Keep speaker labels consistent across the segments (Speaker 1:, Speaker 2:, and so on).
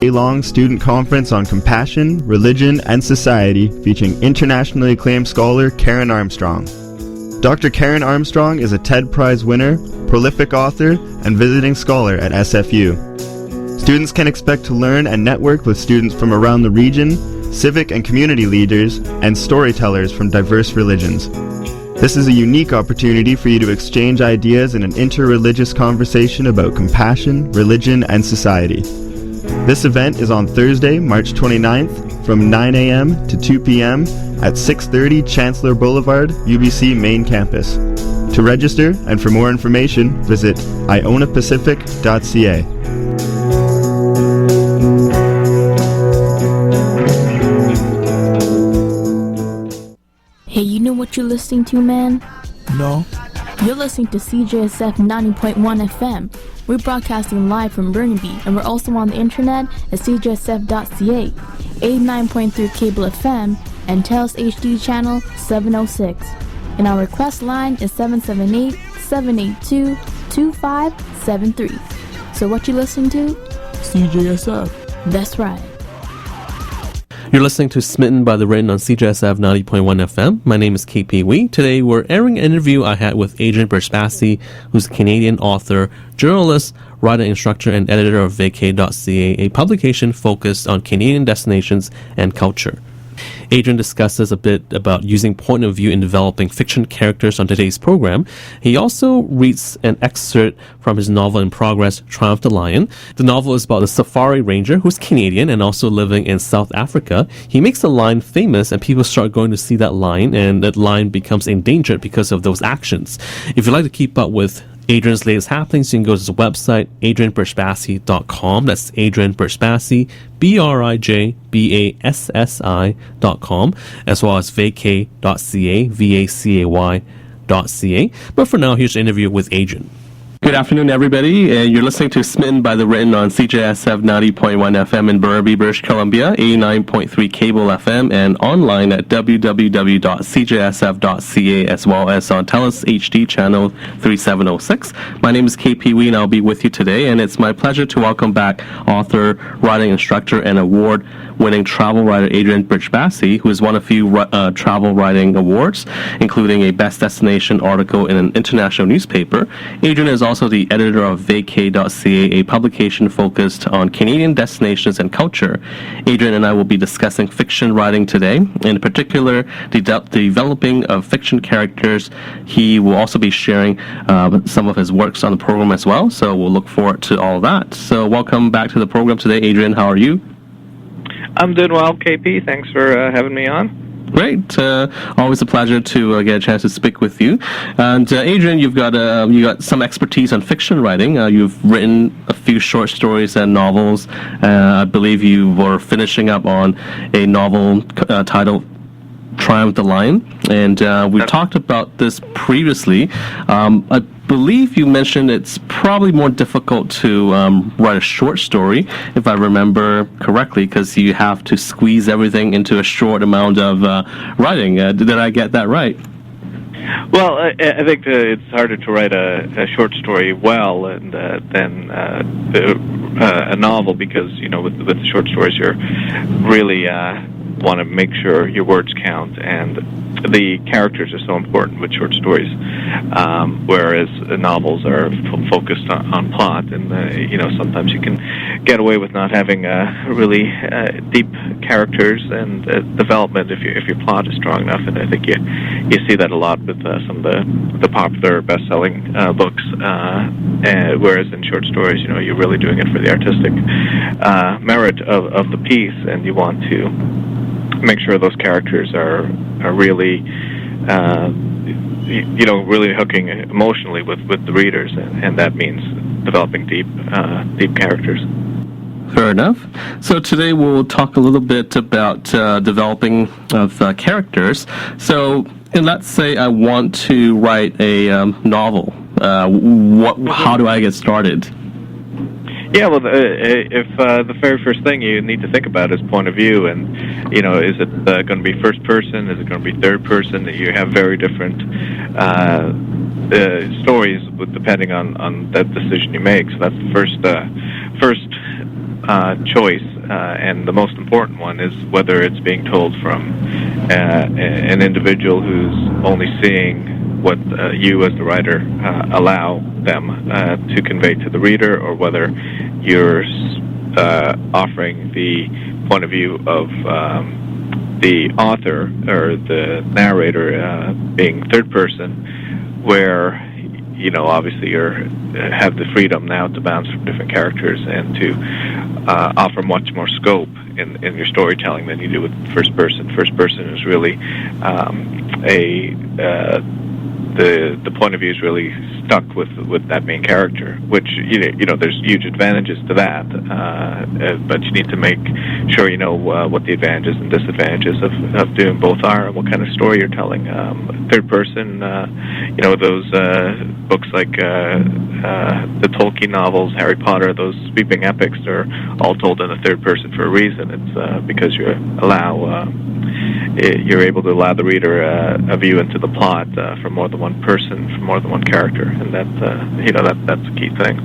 Speaker 1: day-long student conference on compassion, religion, and society featuring internationally acclaimed scholar Karen Armstrong. Dr. Karen Armstrong is a TED Prize winner, prolific author, and visiting scholar at SFU. Students can expect to learn and network with students from around the region, civic and community leaders, and storytellers from diverse religions. This is a unique opportunity for you to exchange ideas in an interreligious conversation about compassion, religion, and society. This event is on Thursday, March 29th from 9 a.m. to 2 p.m. at 630 Chancellor Boulevard, UBC Main Campus. To register and for more information, visit ionapacific.ca.
Speaker 2: Hey, you know what you're listening to, man?
Speaker 3: No.
Speaker 2: You're listening to CJSF 90.1 FM. We're broadcasting live from Burnaby, and we're also on the internet at CJSF.ca, 89.3 Cable FM, and TELUS HD channel 706. And our request line is 778-782-2573. So what you listening to?
Speaker 3: CJSF.
Speaker 2: That's right.
Speaker 4: You're listening to Smitten by the Rain on CJSF 90.1 FM. My name is KP Wee. Today we're airing an interview I had with Adrian Brijbassi, who's a Canadian author, journalist, writer, instructor, and editor of Vacay.ca, a publication focused on Canadian destinations and culture. Adrian discusses a bit about using point of view in developing fiction characters on today's program. He also reads an excerpt from his novel in progress, Triumph the Lion. The novel is about a safari ranger who's Canadian and also living in South Africa. He makes the lion famous and people start going to see that lion, and that lion becomes endangered because of those actions. If you'd like to keep up with Adrian's latest happenings, you can go to his website, adrianbrijbassi.com. That's Adrian Brijbassi, BRIJBASSI.com, as well as vacay.ca, VACAY.ca. But for now, here's an interview with Adrian. Good afternoon, everybody. You're listening to Smitten by the Written on CJSF 90.1 FM in Burnaby, British Columbia, 89.3 Cable FM, and online at www.cjsf.ca, as well as on TELUS HD channel 3706. My name is KP Wee, and I'll be with you today, and it's my pleasure to welcome back author, writing instructor, and award-winning travel writer Adrian Brijbassi, who has won a few travel writing awards, including a Best Destination article in an international newspaper. Adrian is also the editor of Vacay.ca, a publication focused on Canadian destinations and culture. Adrian and I will be discussing fiction writing today, in particular the developing of fiction characters. He will also be sharing some of his works on the program as well, so we'll look forward to all that. So welcome back to the program today, Adrian. How are you?
Speaker 5: I'm doing well, KP. Thanks for having me on.
Speaker 4: Great. Always a pleasure to get a chance to speak with you. And Adrian, you got some expertise on fiction writing. You've written a few short stories and novels. I believe you were finishing up on a novel titled Triumph the Lion. And we talked about this previously. I believe you mentioned it's probably more difficult to write a short story, if I remember correctly, because you have to squeeze everything into a short amount of writing. Did I get that right?
Speaker 5: Well, I think it's harder to write a short story well and than a novel, because with the short stories you're really want to make sure your words count, and the characters are so important with short stories, whereas novels are focused on plot, and sometimes you can get away with not having really deep characters and development if your plot is strong enough. And I think you see that a lot with some of the popular best-selling books, whereas in short stories, you're really doing it for the artistic merit of the piece, and you want to make sure those characters are really really hooking emotionally with the readers, and that means developing deep characters.
Speaker 4: Fair enough. So today we'll talk a little bit about developing of characters. So, and let's say I want to write a novel. How do I get started?
Speaker 5: Yeah, well, if the very first thing you need to think about is point of view, and is it going to be first person? Is it going to be third person? You have very different stories depending on that decision you make. So that's the first choice, and the most important one is whether it's being told from an individual who's only seeing what you as the writer allow them to convey to the reader, or whether you're offering the point of view of the author or the narrator being third person, where obviously you have the freedom now to bounce from different characters and to offer much more scope in your storytelling than you do with first person. First person is really the point of view is really stuck with that main character, which there's huge advantages to that, but you need to make sure you know what the advantages and disadvantages of doing both are, and what kind of story you're telling. Third person, those books like the Tolkien novels, Harry Potter, those sweeping epics are all told in the third person for a reason. It's because you're able to allow the reader a view into the plot from more than one person, from more than one character, and that's a key thing.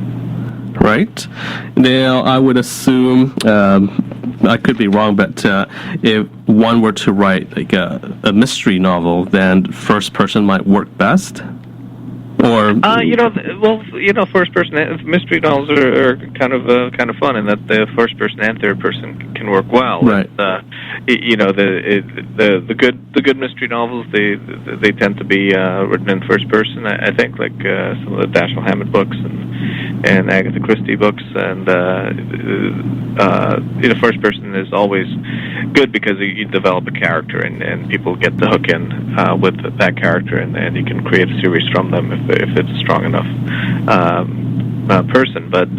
Speaker 4: Right. Now, I would assume, I could be wrong, but if one were to write like a mystery novel, then first person might work best. Or first person mystery novels are kind of fun in that the first person and third person can work well. Right.
Speaker 5: The good mystery novels they tend to be written in first person. I think like some of the Dashiell Hammett books and Agatha Christie books, and first person is always good because you develop a character and people get to hook in with that character, and you can create a series from them if it's a strong enough person. But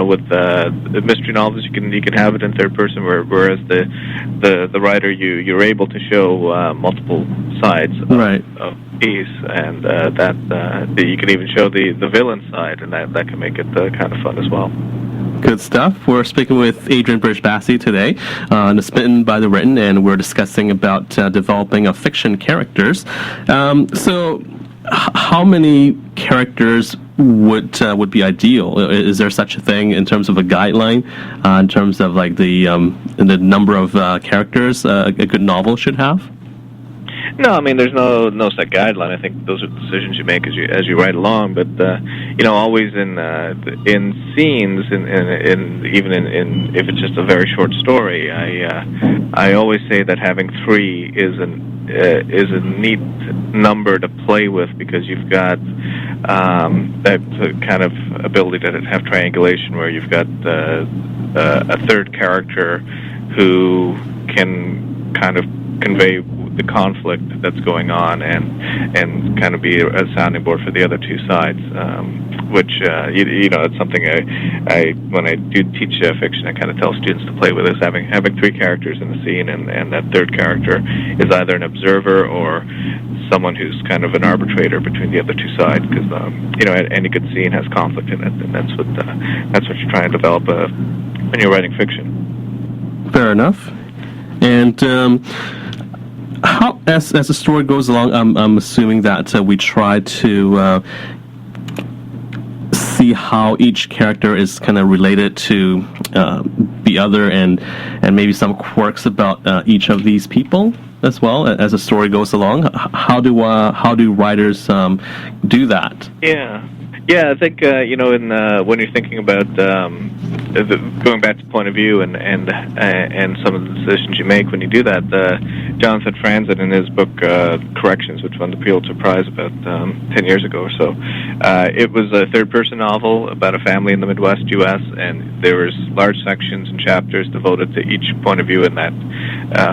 Speaker 5: with the mystery novels, you can have it in third person, whereas the writer you're able to show multiple sides of piece, and that you can even show the villain side, and that can make it kind of fun as well.
Speaker 4: Good stuff. We're speaking with Adrian Brijbassi today on the Smitten by the Written, and we're discussing about developing a fiction characters. So, how many characters would be ideal? Is there such a thing in terms of a guideline, in terms of like the number of characters a good novel should have?
Speaker 5: No, I mean there's no set guideline. I think those are decisions you make as you write along. But always in scenes, even in if it's just a very short story, I always say that having 3 is a neat number to play with, because you've got that kind of ability to have triangulation, where you've got a third character who can kind of convey the conflict that's going on and kind of be a sounding board for the other two sides, which it's something I when I do teach fiction, I kind of tell students to play with, is having 3 characters in the scene, and that third character is either an observer or someone who's kind of an arbitrator between the other two sides, because any good scene has conflict in it, and that's what you're trying to develop when you're writing fiction.
Speaker 4: Fair enough. And how, as the story goes along, I'm assuming that we try to see how each character is kind of related to the other, and maybe some quirks about each of these people as well as the story goes along. How do writers do that?
Speaker 5: Yeah, I think when you're thinking about going back to point of view and some of the decisions you make when you do that, Jonathan Franzen in his book Corrections, which won the Pulitzer Prize about 10 years ago or so, it was a third-person novel about a family in the Midwest U.S., and there was large sections and chapters devoted to each point of view in that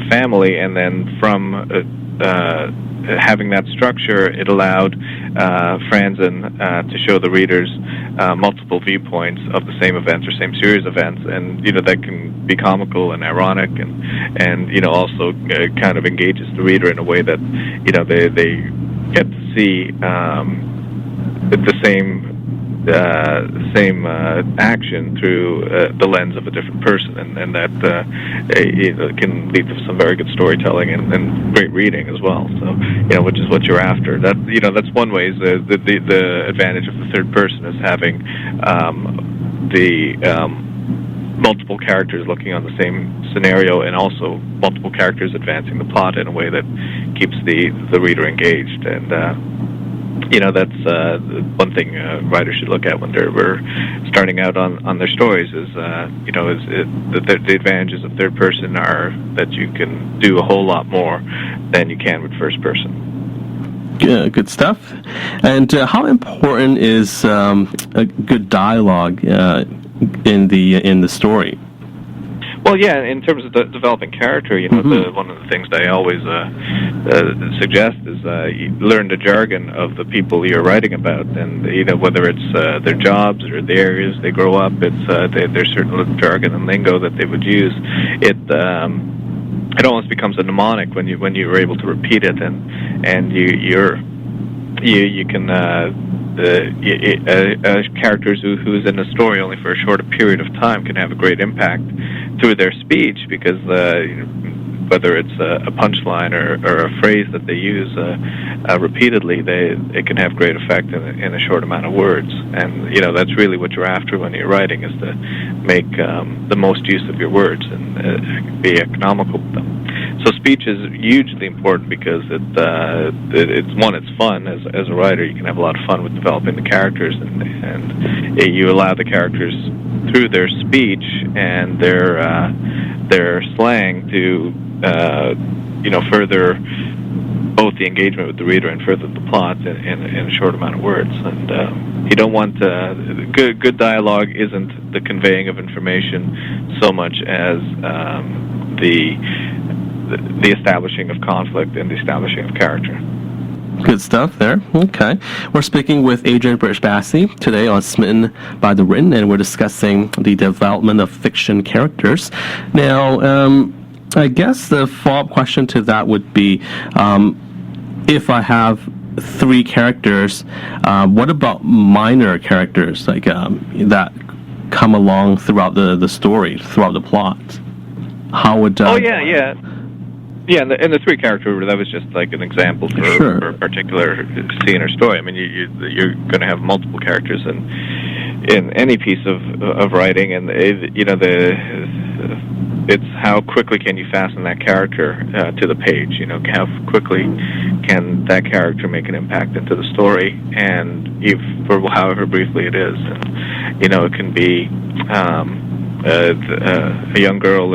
Speaker 5: family, and then from having that structure, it allowed Franzen to show the readers multiple viewpoints of the same events or same series of events, and that can be comical and ironic, and also kind of engages the reader in a way that they get to see the same action through the lens of a different person, and that can lead to some very good storytelling and great reading as well. So which is what you're after. That's one way. Is the advantage of the third person is having multiple characters looking on the same scenario, and also multiple characters advancing the plot in a way that keeps the reader engaged. And that's one thing writers should look at when we're starting out on their stories. The advantages of third person are that you can do a whole lot more than you can with first person.
Speaker 4: Good stuff. And how important is a good dialogue in the story?
Speaker 5: Well, yeah, in terms of developing character, one of the things that I always suggest is you learn the jargon of the people you're writing about, and whether it's their jobs or the areas they grow up, there's certain jargon and lingo that they would use. It almost becomes a mnemonic when you're able to repeat it, and you can. Characters who's in a story only for a shorter period of time can have a great impact through their speech, because whether it's a punchline or a phrase that they use repeatedly, it can have great effect in a short amount of words. And that's really what you're after when you're writing, is to make the most use of your words and be economical with them. So speech is hugely important, because it's fun. As a writer, you can have a lot of fun with developing the characters, and you allow the characters, through their speech and their slang, to further both the engagement with the reader and further the plot in a short amount of words. And you don't want good dialogue isn't the conveying of information so much as the establishing of conflict and the establishing of character.
Speaker 4: Good stuff there. Okay. We're speaking with Adrian Brijbassi today on Smitten by the Written, and we're discussing the development of fiction characters. Now, I guess the follow-up question to that would be, if I have 3 characters, what about minor characters, like that come along throughout the story, throughout the plot? How would... Yeah, and the 3 character, that was just like an example for a particular scene or story. I mean, you're going to have multiple characters in any piece of writing, and it's how quickly can you fasten that character to the page. How quickly can that character make an impact into the story, and for however briefly it is. And it can be a young girl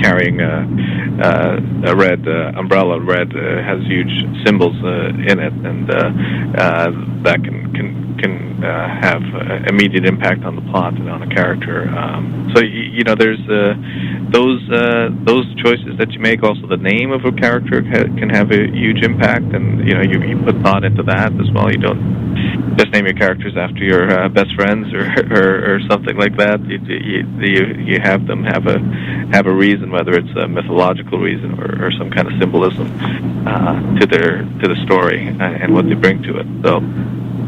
Speaker 4: carrying a red umbrella. Red has huge symbols in it, and that can have immediate impact on the plot and on a character. So there's those choices that you make. Also, the name of a character can have a huge impact, and you put thought into that as well. You don't just name your characters after your best friends or something like that. You have them have a reason, whether it's a mythological reason or some kind of symbolism to the story and what they bring to it. So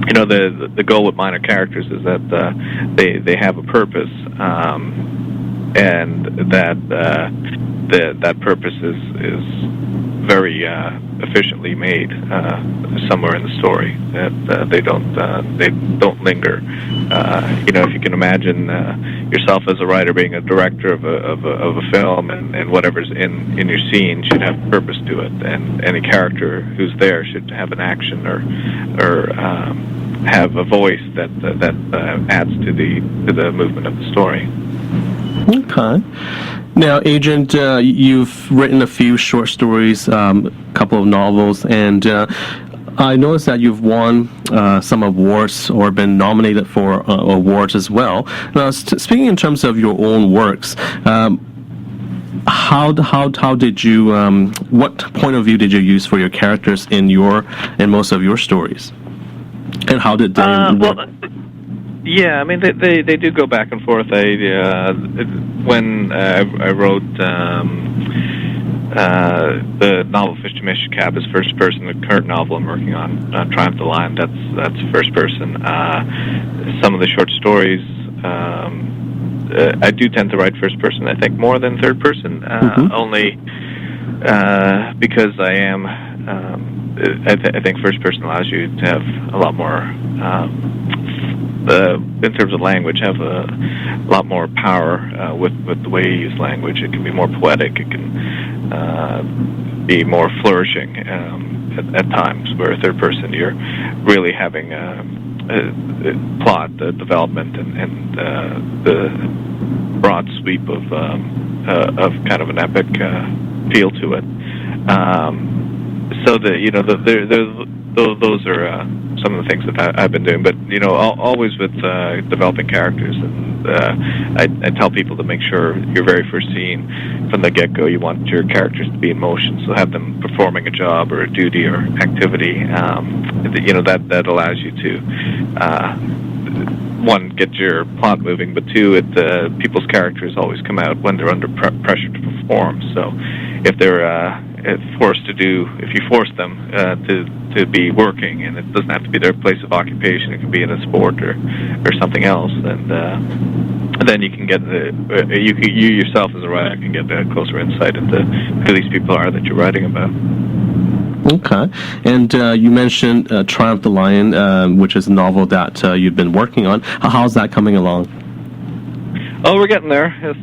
Speaker 4: the goal with minor characters is that they have a purpose, and that purpose is very efficiently made somewhere in the story. That they don't linger. If you can imagine yourself as a writer being a director of a film, and whatever's in your scene should have purpose to it, and any character who's there should have an action or have a voice that adds to the movement of the story. Okay. Now, Adrian, you've written a few short stories, a couple of novels, and I noticed that you've won some awards or been nominated for awards as well. Now, speaking in terms of your own works, how did you? What point of view did you use for your characters in most of your stories, and how did they?
Speaker 5: Yeah, I mean they do go back and forth. When I wrote the novel Fish to Mish Cab is first person. The current novel I'm working on, Triumph the Lion, that's first person. Some of the short stories, I do tend to write first person. I think more than third person, only because I am. I think first person allows you to have a lot more in terms of language, have a lot more power with the way you use language. It can be more poetic. It can be more flourishing at times. Where third person, you're really having plot development and the broad sweep of kind of an epic feel to it. So those are some of the things that I've been doing. But always with developing characters, and I tell people to make sure your very first scene from the get-go, you want your characters to be in motion. So have them performing a job or a duty or activity. That allows you to. One, get your plot moving, but two, people's characters always come out when they're under pressure to perform. So, if they're if you force them to be working, and it doesn't have to be their place of occupation, it can be in a sport or something else, and then you can get you yourself as a writer can get a closer insight into who these people are that you're writing about.
Speaker 4: Okay. And you mentioned Triumph the Lion, which is a novel that you've been working on. How's that coming along?
Speaker 5: Oh, we're getting there. It's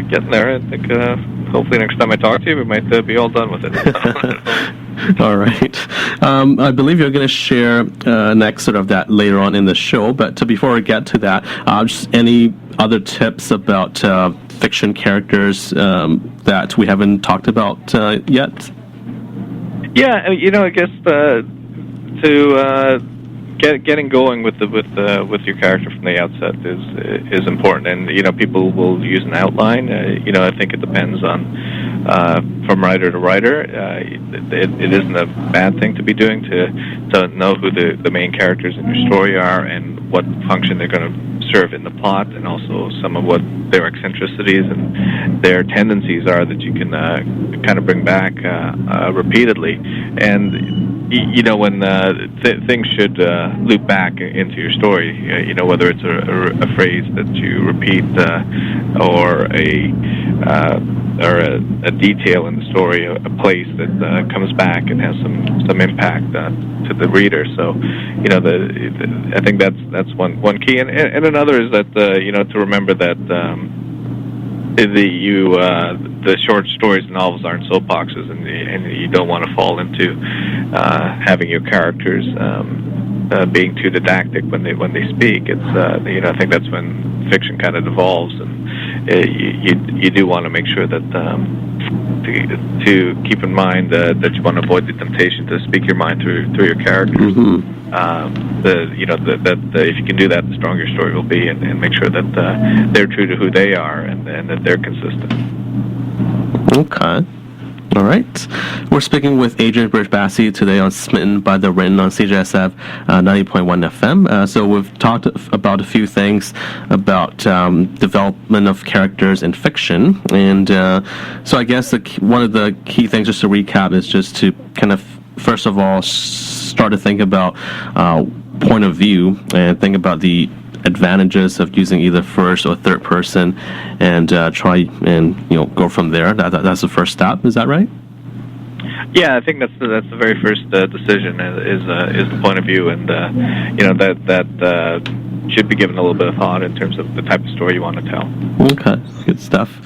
Speaker 5: getting there. I think hopefully next time I talk to you, we might be all done with it.
Speaker 4: All right. I believe you're going to share an excerpt of that later on in the show. But before we get to that, just any other tips about fiction characters that we haven't talked about yet?
Speaker 5: Yeah, I guess getting going with your character from the outset is important, and people will use an outline. I think it depends on from writer to writer. It isn't a bad thing to be doing to know who the main characters in your story are and what function they're going to serve in the plot, and also some of what their eccentricities and their tendencies are that you can kind of bring back repeatedly. And when things should loop back into your story, whether it's a phrase that you repeat or a detail in the story, a place that comes back and has some impact to the reader. So, I think that's one key, and another is that to remember that the short stories and novels aren't soapboxes, and you don't want to fall into having your characters being too didactic when they speak. It's I think that's when fiction kind of devolves, and you do want to make sure that to keep in mind that you want to avoid the temptation to speak your mind through your characters. Mm-hmm. If you can do that, the stronger your story will be, and make sure that they're true to who they are and that they're consistent.
Speaker 4: Okay. All right. We're speaking with Adrian Brijbassi today on Smitten by the Written on CJSF 90.1 FM. So we've talked about a few things about development of characters in fiction. And so I guess one of the key things, just to recap, is just to kind of, first of all, start to think about point of view and think about the advantages of using either first or third person, and try and go from there. That's the first step. Is that right?
Speaker 5: Yeah, I think that's the very first decision is the point of view, and that should be given a little bit of thought in terms of the type of story you want to tell. Okay,
Speaker 4: good stuff.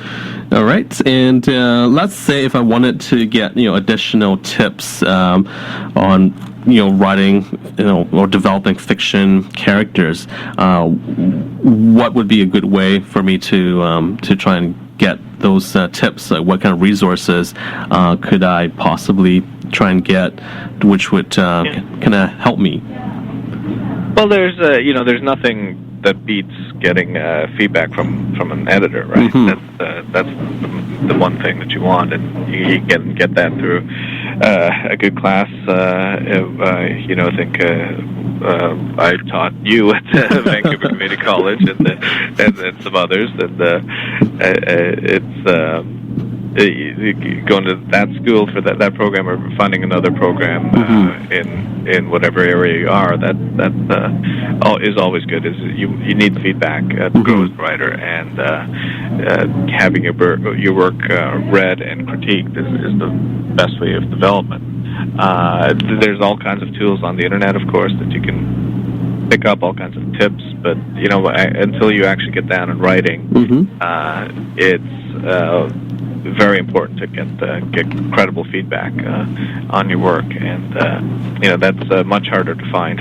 Speaker 4: All right, and let's say if I wanted to get additional tips on writing or developing fiction characters, what would be a good way for me to try and get those tips? What kind of resources could I possibly try and get, which would kind of help me?
Speaker 5: Well, there's nothing that beats getting feedback from an editor, right? Mm-hmm. That's the one thing that you want, and you can get that through a good class. I think I taught you at Vancouver Community College and some others, and it's going to that school for that program, or finding another program in whatever area you are. That is always good. Is you need feedback to grow as a writer, and having your work read and critiqued is the best way of development. There's all kinds of tools on the internet, of course, that you can pick up all kinds of tips, but until you actually get down in writing, it's very important to get credible feedback on your work, and that's much harder to find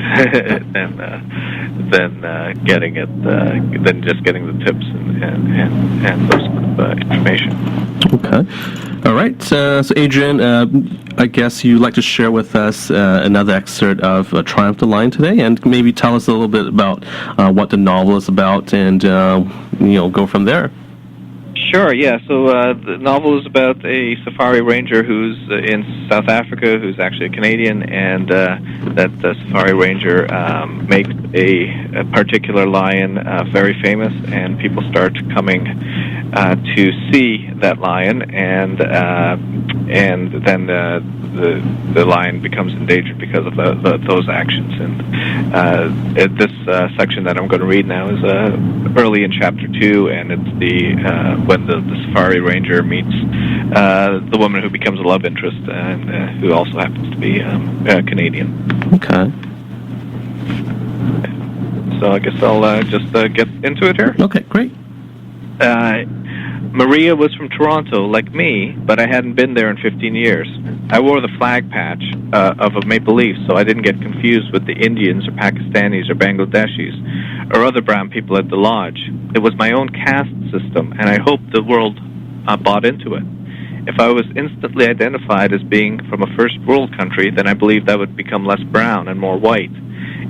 Speaker 5: than getting it than just getting the tips and those sort of information.
Speaker 4: Okay. All right. So Adrian, I guess you'd like to share with us another excerpt of Triumph the Lion today, and maybe tell us a little bit about what the novel is about, and go from there.
Speaker 5: Sure, yeah. So the novel is about a safari ranger who's in South Africa, who's actually a Canadian, and that the safari ranger makes a particular lion very famous, and people start coming to see that lion, and then the lion becomes endangered because of those actions. And this section that I'm going to read now is early in chapter 2, and it's when the safari ranger meets the woman who becomes a love interest, and who also happens to be Canadian.
Speaker 4: Okay.
Speaker 5: So I guess I'll just get into it here.
Speaker 4: Okay, great.
Speaker 5: Maria was from Toronto, like me, but I hadn't been there in 15 years. I wore the flag patch of a maple leaf so I didn't get confused with the Indians or Pakistanis or Bangladeshis or other brown people at the lodge. It was my own caste system, and I hoped the world bought into it. If I was instantly identified as being from a first world country, then I believed I would become less brown and more white.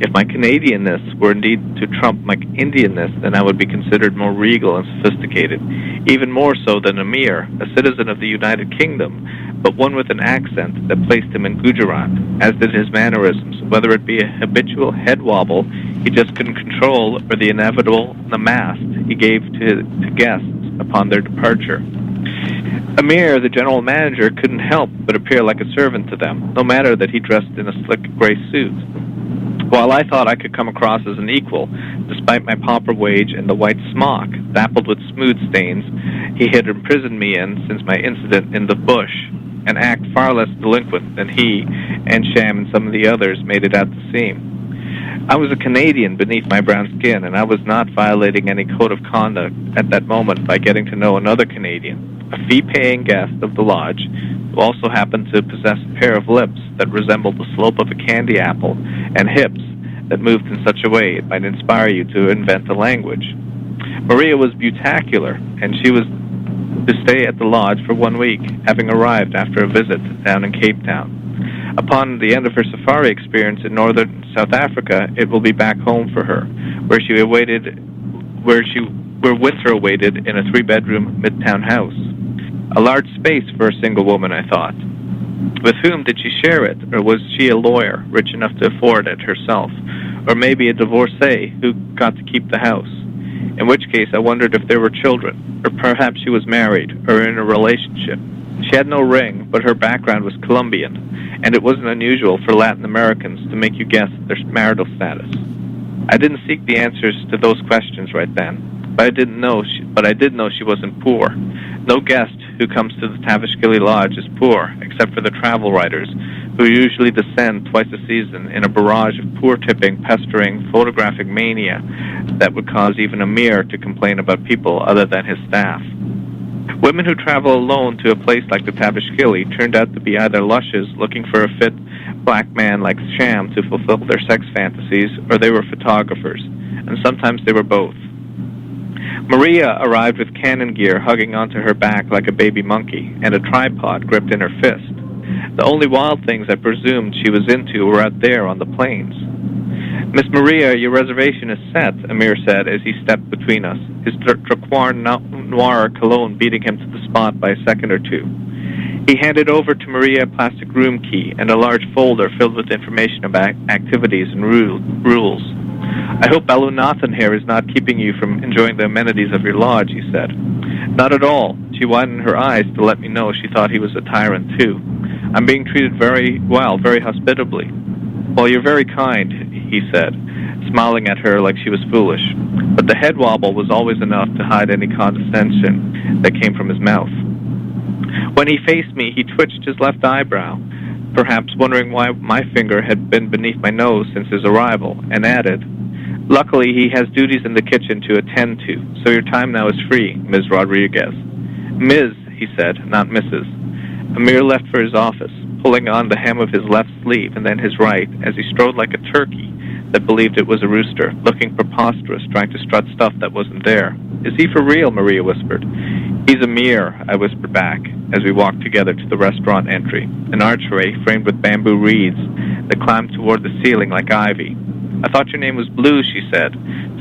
Speaker 5: If my Canadianness were indeed to trump my Indianness, then I would be considered more regal and sophisticated, even more so than Amir, a citizen of the United Kingdom, but one with an accent that placed him in Gujarat, as did his mannerisms, whether it be a habitual head wobble he just couldn't control or the inevitable namaste he gave to guests upon their departure. Amir, the general manager, couldn't help but appear like a servant to them, no matter that he dressed in a slick gray suit. While I thought I could come across as an equal, despite my pauper wage and the white smock, dappled with smooth stains he had imprisoned me in since my incident in the bush, an act far less delinquent than he and Sham and some of the others made it out to seem. I was a Canadian beneath my brown skin, and I was not violating any code of conduct at that moment by getting to know another Canadian, a fee-paying guest of the lodge, who also happened to possess a pair of lips that resembled the slope of a candy apple and hips that moved in such a way it might inspire you to invent a language. Maria was beautacular, and she was to stay at the lodge for 1 week, having arrived after a visit down in Cape Town. Upon the end of her safari experience in northern South Africa, it will be back home for her, where winter awaited in a 3-bedroom midtown house. A large space for a single woman, I thought. With whom did she share it, or was she a lawyer, rich enough to afford it herself, or maybe a divorcee who got to keep the house? In which case I wondered if there were children, or perhaps she was married, or in a relationship. She had no ring, but her background was Colombian, and it wasn't unusual for Latin Americans to make you guess their marital status. I didn't seek the answers to those questions right then, but I did know she wasn't poor. No guest who comes to the Tavishkili Lodge is poor, except for the travel writers, who usually descend twice a season in a barrage of poor-tipping, pestering, photographic mania that would cause even Amir to complain about people other than his staff. Women who travel alone to a place like the Tavishkili turned out to be either lushes looking for a fit black man like Sham to fulfill their sex fantasies, or they were photographers, and sometimes they were both. Maria arrived with cannon gear hugging onto her back like a baby monkey, and a tripod gripped in her fist. The only wild things I presumed she was into were out there on the plains. "Miss Maria, your reservation is set," Amir said as he stepped between us, his Traquarn Noir cologne beating him to the spot by a second or two. He handed over to Maria a plastic room key and a large folder filled with information about activities and rules. "I hope Balunathan here is not keeping you from enjoying the amenities of your lodge," he said. "Not at all." She widened her eyes to let me know she thought he was a tyrant, too. "I'm being treated very well, very hospitably." "Well, you're very kind," he said, smiling at her like she was foolish. But the head wobble was always enough to hide any condescension that came from his mouth. When he faced me, he twitched his left eyebrow, perhaps wondering why my finger had been beneath my nose since his arrival, and added, Luckily, he has duties in the kitchen to attend to, so your time now is free, Ms. Rodriguez. Ms., he said, not Mrs. Amir left for his office, pulling on the hem of his left sleeve and then his right, as he strode like a turkey that believed it was a rooster, looking preposterous, trying to strut stuff that wasn't there. Is he for real? Maria whispered. He's Amir, I whispered back, as we walked together to the restaurant entry, an archway framed with bamboo reeds that climbed toward the ceiling like ivy. I thought your name was Blue, she said,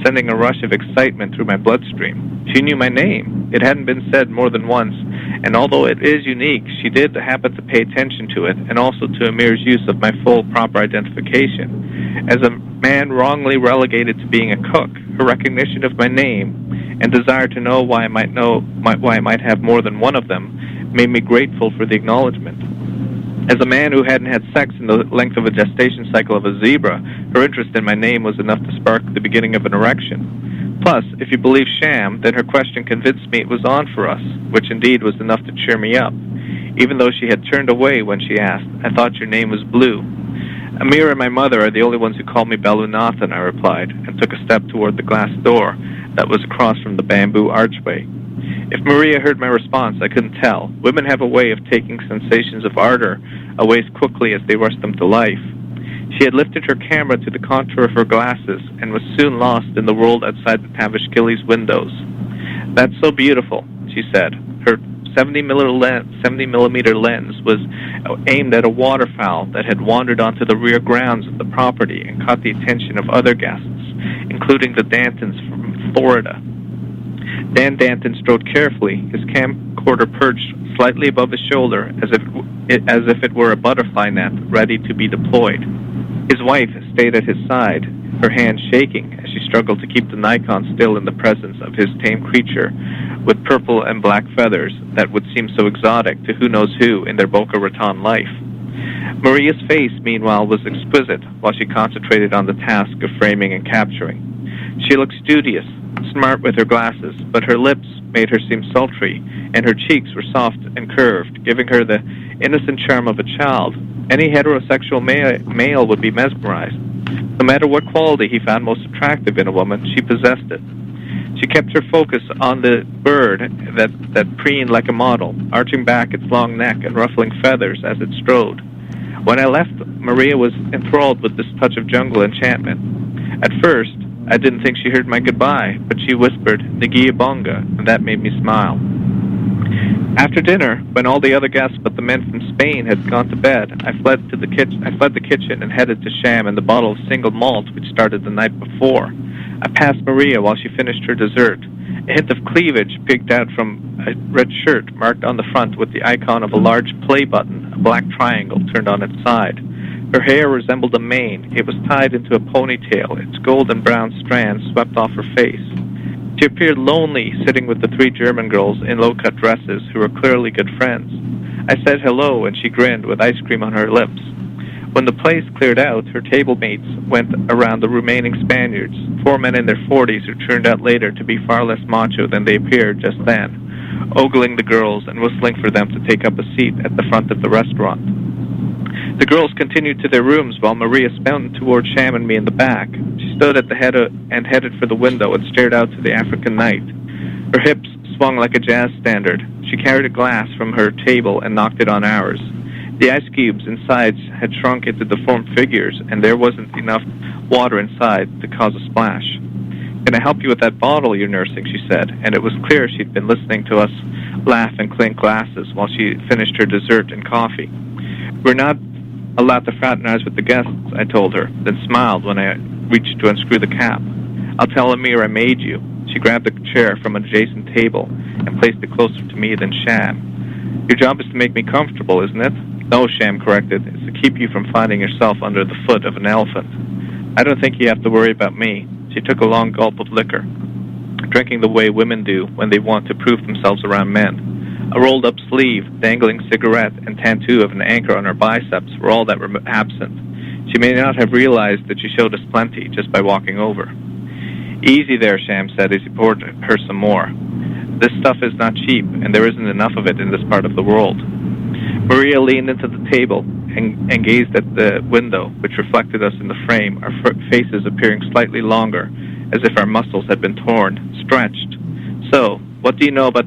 Speaker 5: sending a rush of excitement through my bloodstream. She knew my name. It hadn't been said more than once, and although it is unique, she did happen to pay attention to it, and also to Amir's use of my full, proper identification. As a man wrongly relegated to being a cook, her recognition of my name and desire to know why I might have more than one of them made me grateful for the acknowledgement. As a man who hadn't had sex in the length of a gestation cycle of a zebra, her interest in my name was enough to spark the beginning of an erection. Plus, if you believe Sham, then her question convinced me it was on for us, which indeed was enough to cheer me up. Even though she had turned away when she asked, I thought your name was Blue. Amir and my mother are the only ones who call me Belunathan, I replied, and took a step toward the glass door that was across from the bamboo archway. If Maria heard my response, I couldn't tell. Women have a way of taking sensations of ardor away as quickly as they rush them to life. She had lifted her camera to the contour of her glasses and was soon lost in the world outside the Tavishkili's windows. That's so beautiful, she said. Her 70-millimeter lens was aimed at a waterfowl that had wandered onto the rear grounds of the property and caught the attention of other guests, including the Dantons from Florida. Dan Danton strode carefully, his camcorder perched slightly above his shoulder as if it were a butterfly net ready to be deployed. His wife stayed at his side, her hand shaking as she struggled to keep the Nikon still in the presence of his tame creature with purple and black feathers that would seem so exotic to who knows who in their Boca Raton life. Maria's face, meanwhile, was exquisite while she concentrated on the task of framing and capturing. She looked studious, smart with her glasses, but her lips made her seem sultry, and her cheeks were soft and curved, giving her the innocent charm of a child. Any heterosexual male would be mesmerized. No matter what quality he found most attractive in a woman, she possessed it. She kept her focus on the bird that preened like a model, arching back its long neck and ruffling feathers as it strode. When I left, Maria was enthralled with this touch of jungle enchantment. At first, I didn't think she heard my goodbye, but she whispered, Nagia Bonga, and that made me smile. After dinner, when all the other guests but the men from Spain had gone to bed, I fled the kitchen and headed to Sham and the bottle of single malt which started the night before. I passed Maria while she finished her dessert. A hint of cleavage peeked out from a red shirt marked on the front with the icon of a large play button, a black triangle turned on its side. Her hair resembled a mane. It was tied into a ponytail, its golden brown strands swept off her face. She appeared lonely, sitting with the three German girls in low-cut dresses who were clearly good friends. I said hello, and she grinned with ice cream on her lips. When the place cleared out, her table mates went around the remaining Spaniards, 4 men in their 40s who turned out later to be far less macho than they appeared just then, ogling the girls and whistling for them to take up a seat at the front of the restaurant. The girls continued to their rooms while Maria spun toward Sham and me in the back. She stood at the head and headed for the window and stared out to the African night. Her hips swung like a jazz standard. She carried a glass from her table and knocked it on ours. The ice cubes inside had shrunk into deformed figures, and there wasn't enough water inside to cause a splash. Can I help you with that bottle you're nursing, she said, and it was clear she'd been listening to us laugh and clink glasses while she finished her dessert and coffee. We're not allowed to fraternize with the guests, I told her, then smiled when I reached to unscrew the cap. I'll tell Amir I made you. She grabbed a chair from an adjacent table and placed it closer to me than Sham. Your job is to make me comfortable, isn't it? No, Sham corrected. It's to keep you from finding yourself under the foot of an elephant. I don't think you have to worry about me. She took a long gulp of liquor, drinking the way women do when they want to prove themselves around men. A rolled-up sleeve, dangling cigarette, and tattoo of an anchor on her biceps were all that were absent. She may not have realized that she showed us plenty just by walking over. Easy there, Sham said as he poured her some more. This stuff is not cheap, and there isn't enough of it in this part of the world. Maria leaned into the table, and gazed at the window, which reflected us in the frame, our faces appearing slightly longer, as if our muscles had been torn, stretched. So, what do you know about the